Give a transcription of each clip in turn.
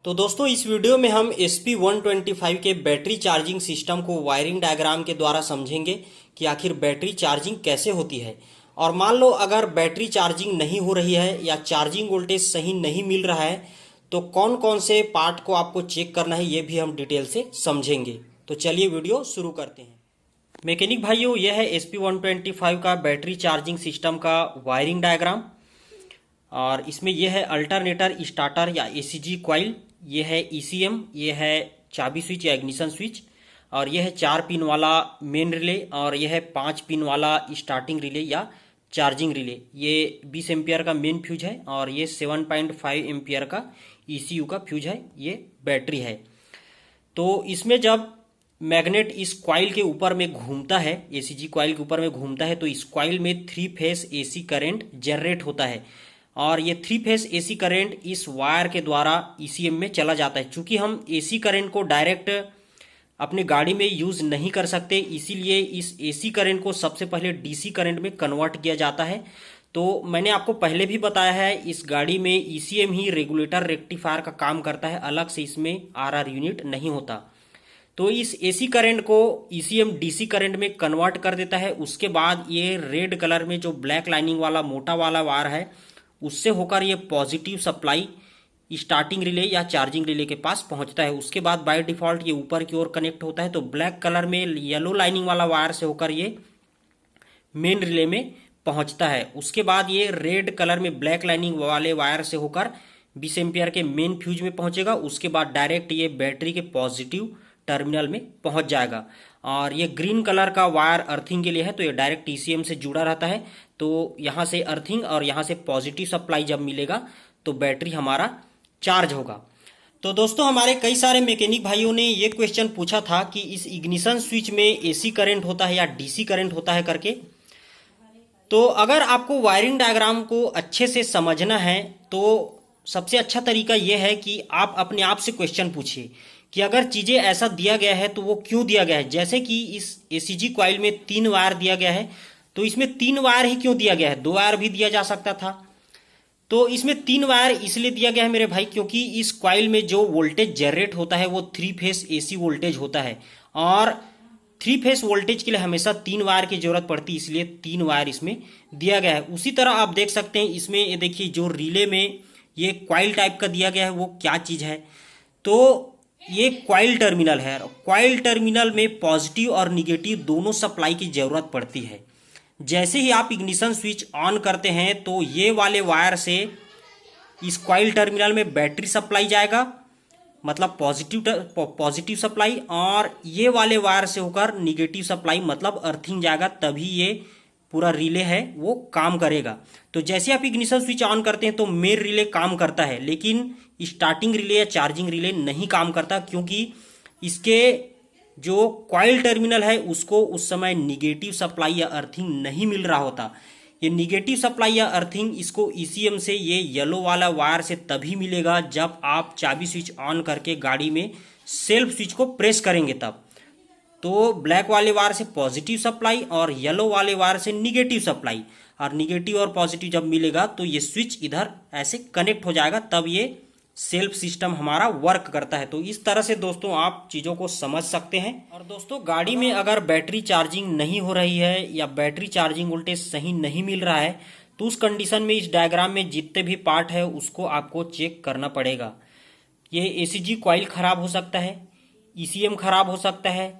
तो दोस्तों इस वीडियो में हम SP125 के बैटरी चार्जिंग सिस्टम को वायरिंग डायग्राम के द्वारा समझेंगे कि आखिर बैटरी चार्जिंग कैसे होती है। और मान लो अगर बैटरी चार्जिंग नहीं हो रही है या चार्जिंग वोल्टेज सही नहीं मिल रहा है तो कौन कौन से पार्ट को आपको चेक करना है ये भी हम डिटेल से समझेंगे। तो चलिए वीडियो शुरू करते हैं। मैकेनिक भाइयों, यह है SP125 का बैटरी चार्जिंग सिस्टम का वायरिंग डायग्राम। और इसमें यह है अल्टरनेटर स्टार्टर या ACG कॉइल, यह है ECM, यह है चाबी स्विच या इग्निशन स्विच, और यह है 4 पिन वाला मेन रिले, और यह है 5 पिन वाला स्टार्टिंग रिले या चार्जिंग रिले। ये 20 एम्पियर का मेन फ्यूज है और ये 7.5 एम्पियर का ECU का फ्यूज है। ये बैटरी है। तो इसमें जब मैग्नेट इस कॉइल के ऊपर में घूमता है, ACG कॉइल के ऊपर में घूमता है, तो इस कॉइल में 3 फेस AC करंट जनरेट होता है और ये 3 फेस AC करंट इस वायर के द्वारा ECM में चला जाता है। चूंकि हम AC करंट को डायरेक्ट अपने गाड़ी में यूज नहीं कर सकते, इसीलिए इस AC करंट को सबसे पहले DC करंट में कन्वर्ट किया जाता है। तो मैंने आपको पहले भी बताया है, इस गाड़ी में ECM ही रेगुलेटर रेक्टिफायर का काम करता है, अलग से इसमें RR यूनिट नहीं होता। तो इस AC करंट को ECM DC करंट में कन्वर्ट कर देता है। उसके बाद ये रेड कलर में जो ब्लैक लाइनिंग वाला मोटा वाला वायर है उससे होकर ये पॉजिटिव सप्लाई स्टार्टिंग रिले या चार्जिंग रिले के पास पहुंचता है। उसके बाद बाय डिफॉल्ट ये ऊपर की ओर कनेक्ट होता है। तो ब्लैक कलर में येलो लाइनिंग वाला वायर से होकर ये मेन रिले में पहुंचता है। उसके बाद ये रेड कलर में ब्लैक लाइनिंग वाले वायर से होकर 20 एम्पियर के मेन फ्यूज में पहुंचेगा। उसके बाद डायरेक्ट ये बैटरी के पॉजिटिव टर्मिनल में पहुंच जाएगा। और ये ग्रीन कलर का वायर अर्थिंग के लिए है, तो ये डायरेक्ट ECM से जुड़ा रहता है। तो यहाँ से अर्थिंग और यहाँ से पॉजिटिव सप्लाई जब मिलेगा तो बैटरी हमारा चार्ज होगा। तो दोस्तों हमारे कई सारे मैकेनिक भाइयों ने ये क्वेश्चन पूछा था कि इस इग्निशन स्विच में AC करंट होता है या DC करंट होता है करके। तो अगर आपको वायरिंग डायग्राम को अच्छे से समझना है तो सबसे अच्छा तरीका यह है कि आप अपने आप से क्वेश्चन पूछिए कि अगर चीजें ऐसा दिया गया है तो वो क्यों दिया गया है। जैसे कि इस ACG कॉइल में 3 वायर दिया गया है, तो इसमें 3 वायर ही क्यों दिया गया है, 2 वायर भी दिया जा सकता था। तो इसमें 3 वायर इसलिए दिया गया है मेरे भाई, क्योंकि इस कॉइल में जो वोल्टेज जनरेट होता है वो 3 फेस AC वोल्टेज होता है और 3 फेस वोल्टेज के लिए हमेशा 3 वायर की जरूरत पड़ती है, इसलिए 3 वायर इसमें दिया गया है। उसी तरह आप देख सकते हैं इसमें ये देखिए जो रिले में ये कॉइल टाइप का दिया गया है वो क्या चीज है। तो ये कॉइल टर्मिनल है। कॉइल टर्मिनल में पॉजिटिव और निगेटिव दोनों सप्लाई की जरूरत पड़ती है। जैसे ही आप इग्निशन स्विच ऑन करते हैं तो ये वाले वायर से इस कॉइल टर्मिनल में बैटरी सप्लाई जाएगा, मतलब पॉजिटिव सप्लाई, और ये वाले वायर से होकर निगेटिव सप्लाई मतलब अर्थिंग जाएगा, तभी ये पूरा रिले है वो काम करेगा। तो जैसे आप इग्निशन स्विच ऑन करते हैं तो मेन रिले काम करता है, लेकिन स्टार्टिंग रिले या चार्जिंग रिले नहीं काम करता, क्योंकि इसके जो कॉइल टर्मिनल है उसको उस समय निगेटिव सप्लाई या अर्थिंग नहीं मिल रहा होता। ये निगेटिव सप्लाई या अर्थिंग इसको ECM से ये येलो वाला वायर से तभी मिलेगा जब आप चाबी स्विच ऑन करके गाड़ी में सेल्फ स्विच को प्रेस करेंगे तब। तो ब्लैक वाले वायर से पॉजिटिव सप्लाई और येलो वाले वायर से निगेटिव सप्लाई, और निगेटिव और पॉजिटिव जब मिलेगा तो ये स्विच इधर ऐसे कनेक्ट हो जाएगा, तब ये सेल्फ सिस्टम हमारा वर्क करता है। तो इस तरह से दोस्तों आप चीज़ों को समझ सकते हैं। और दोस्तों गाड़ी में अगर बैटरी चार्जिंग नहीं हो रही है या बैटरी चार्जिंग वोल्टेज सही नहीं मिल रहा है तो उस कंडीशन में इस डायग्राम में जितने भी पार्ट है उसको आपको चेक करना पड़ेगा। ये ACG कॉइल खराब हो सकता है, ECM खराब हो सकता है,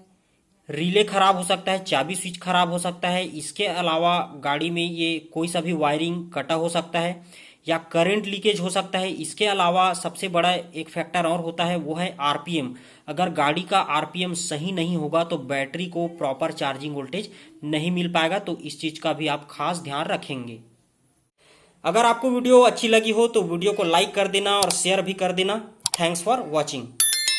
रिले खराब हो सकता है, चाबी स्विच खराब हो सकता है। इसके अलावा गाड़ी में ये कोई सा भी वायरिंग कटा हो सकता है या करंट लीकेज हो सकता है। इसके अलावा सबसे बड़ा एक फैक्टर और होता है वो है RPM। अगर गाड़ी का RPM सही नहीं होगा तो बैटरी को प्रॉपर चार्जिंग वोल्टेज नहीं मिल पाएगा। तो इस चीज का भी आप खास ध्यान रखेंगे। अगर आपको वीडियो अच्छी लगी हो तो वीडियो को लाइक कर देना और शेयर भी कर देना। Thanks for watching.